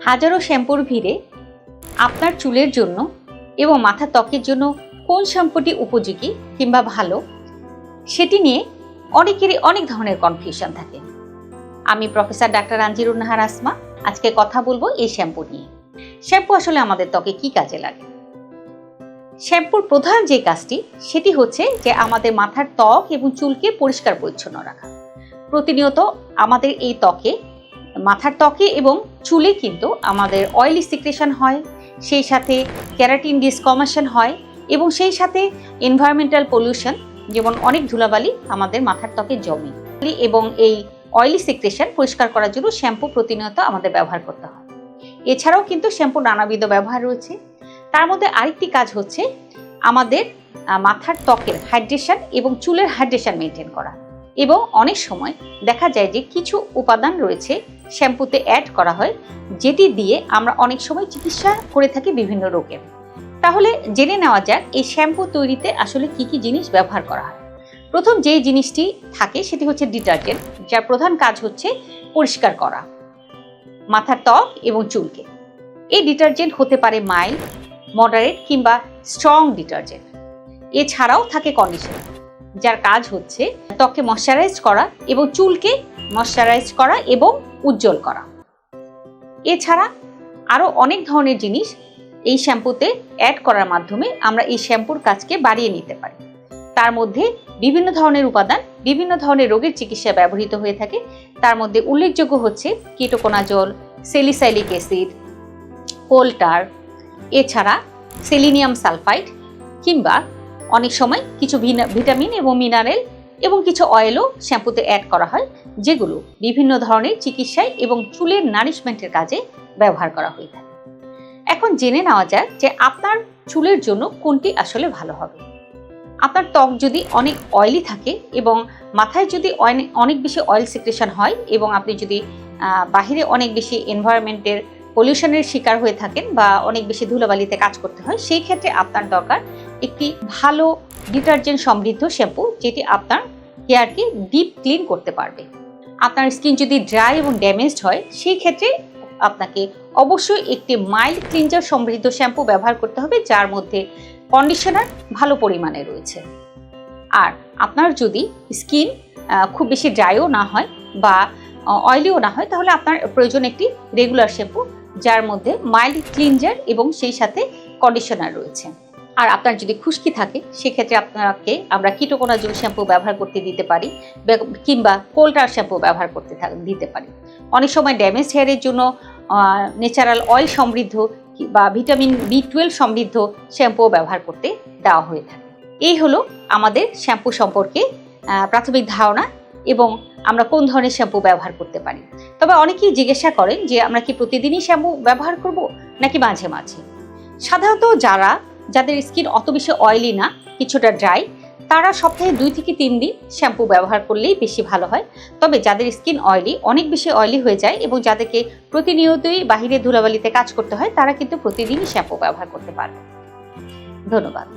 হাজারো শ্যাম্পুর ভিড়ে আপনার চুলের জন্য এবং মাথার ত্বকের জন্য কোন শ্যাম্পুটি উপযোগী কিংবা ভালো সেটি নিয়ে অনেকেরই অনেক ধরনের কনফিউশন থাকে। আমি প্রফেসর ডাক্তার আঞ্জিরুন নাহার আসমা আজকে কথা বলবো এই শ্যাম্পু নিয়ে। শ্যাম্পু আসলে আমাদের ত্বকে কি কাজে লাগে? শ্যাম্পুর প্রধান যে কাজটি সেটি হচ্ছে যে আমাদের মাথার ত্বক এবং চুলকে পরিষ্কার পরিচ্ছন্ন রাখা। প্রতিনিয়ত আমাদের এই ত্বকে, মাথার ত্বকে এবং চুলে কিন্তু আমাদের অয়েলি সিক্রেশন হয়, সেই সাথে ক্যারাটিন ডিসকমিশন হয় এবং সেই সাথে এনভায়রনমেন্টাল পলিউশন যেমন অনেক ধুলাবালি আমাদের মাথার ত্বকে জমে এবং এই অয়েলি সিক্রেশন পরিষ্কার করার জন্য শ্যাম্পু প্রতিনিয়ত আমাদের ব্যবহার করতে হয়। এছাড়াও কিন্তু শ্যাম্পুর নানাবিধ ব্যবহার রয়েছে। তার মধ্যে আরেকটি কাজ হচ্ছে আমাদের মাথার ত্বকের হাইড্রেশন এবং চুলের হাইড্রেশন মেনটেন করা। এবং অনেক সময় দেখা যায় যে কিছু উপাদান রয়েছে শ্যাম্পুতে অ্যাড করা হয়, যেটি দিয়ে আমরা অনেক সময় চিকিৎসা করে থাকি বিভিন্ন রোগের। তাহলে জেনে নেওয়া যাক এই শ্যাম্পু তৈরিতে আসলে কি কি জিনিস ব্যবহার করা হয়। প্রথম যেই জিনিসটি থাকে সেটি হচ্ছে ডিটারজেন্ট, যার প্রধান কাজ হচ্ছে পরিষ্কার করা মাথার ত্বক এবং চুলকে। এই ডিটারজেন্ট হতে পারে মাইল্ড, মডারেট কিংবা স্ট্রং ডিটারজেন্ট। এছাড়াও থাকে কন্ডিশনার, যার কাজ হচ্ছে ত্বককে ময়শ্চারাইজ করা এবং চুলকে ময়শ্চারাইজ করা এবং উজ্জ্বল করা। এছাড়া আরও অনেক ধরনের জিনিস এই শ্যাম্পুতে অ্যাড করার মাধ্যমে আমরা এই শ্যাম্পুর কাজকে বাড়িয়ে নিতে পারি। তার মধ্যে বিভিন্ন ধরনের উপাদান বিভিন্ন ধরনের রোগের চিকিৎসায় ব্যবহৃত হয়ে থাকে। তার মধ্যে উল্লেখযোগ্য হচ্ছে কিটোকোনাজল, স্যালিসাইলিক অ্যাসিড, কোলটার, এছাড়া সেলিনিয়াম সালফাইড কিংবা অনেক সময় কিছু ভিটামিন এবং মিনারেল এবং কিছু অয়েলও শ্যাম্পুতে অ্যাড করা হয়, যেগুলো বিভিন্ন ধরনের চিকিৎসায় এবং চুলের নারিশমেন্টের কাজে ব্যবহার করা হয়ে থাকে। এখন জেনে নেওয়া যাক যে আপনার চুলের জন্য কোনটি আসলে ভালো হবে। আপনার ত্বক যদি অনেক অয়েলি থাকে এবং মাথায় যদি অনেক বেশি অয়েল সিক্রেশন হয় এবং আপনি যদি বাহিরে অনেক বেশি এনভায়রনমেন্টের পলিউশনের শিকার হয়ে থাকেন বা অনেক বেশি ধুলাবালিতে কাজ করতে হয়, সেই ক্ষেত্রে আপনার দরকার একটি ভালো ডিটারজেন্ট সমৃদ্ধ শ্যাম্পু, যেটি আপনার হেয়ারকে ডিপ ক্লিন করতে পারবে। আপনার স্কিন যদি ড্রাই এবং ড্যামেজড হয়, সেই ক্ষেত্রে আপনাকে অবশ্যই একটি মাইল্ড ক্লিনজার সমৃদ্ধ শ্যাম্পু ব্যবহার করতে হবে, যার মধ্যে কন্ডিশনার ভালো পরিমাণে রয়েছে। আর আপনার যদি স্কিন খুব বেশি ড্রাইও না হয় বা অয়েলিও না হয়, তাহলে আপনার প্রয়োজন একটি রেগুলার শ্যাম্পু, যার মধ্যে মাইল্ড ক্লিনজার এবং সেই সাথে কন্ডিশনার রয়েছে। আর আপনার যদি খুশকি থাকে, সেক্ষেত্রে আপনাকে আমরা কিটোকোনাজল শ্যাম্পু ব্যবহার করতে দিতে পারি কিংবা কোলটার শ্যাম্পু ব্যবহার করতে দিতে পারি। অনেক সময় ড্যামেজ হেয়ারের জন্য ন্যাচারাল অয়েল সমৃদ্ধ বা ভিটামিন B12 সমৃদ্ধ শ্যাম্পু ব্যবহার করতে দেওয়া হয়ে থাকে। এই হলো আমাদের শ্যাম্পু সম্পর্কে প্রাথমিক ধারণা এবং আমরা কোন ধরনের শ্যাম্পু ব্যবহার করতে পারি। তবে অনেকেই জিজ্ঞাসা করেন যে আমরা কি প্রতিদিনই শ্যাম্পু ব্যবহার করব নাকি মাঝে মাঝে। সাধারণত যাদের স্কিন অত বেশি অয়েলি না, কিছুটা ড্রাই, তারা সপ্তাহে 2 থেকে 3 দিন শ্যাম্পু ব্যবহার করলেই বেশি ভালো হয়। তবে যাদের স্কিন অয়েলি, অনেক বেশি অয়েলি হয়ে যায় এবং যাদেরকে প্রতিনিয়তই বাহিরে ধুলাবালিতে কাজ করতে হয়, তারা কিন্তু প্রতিদিনই শ্যাম্পু ব্যবহার করতে পারবে। ধন্যবাদ।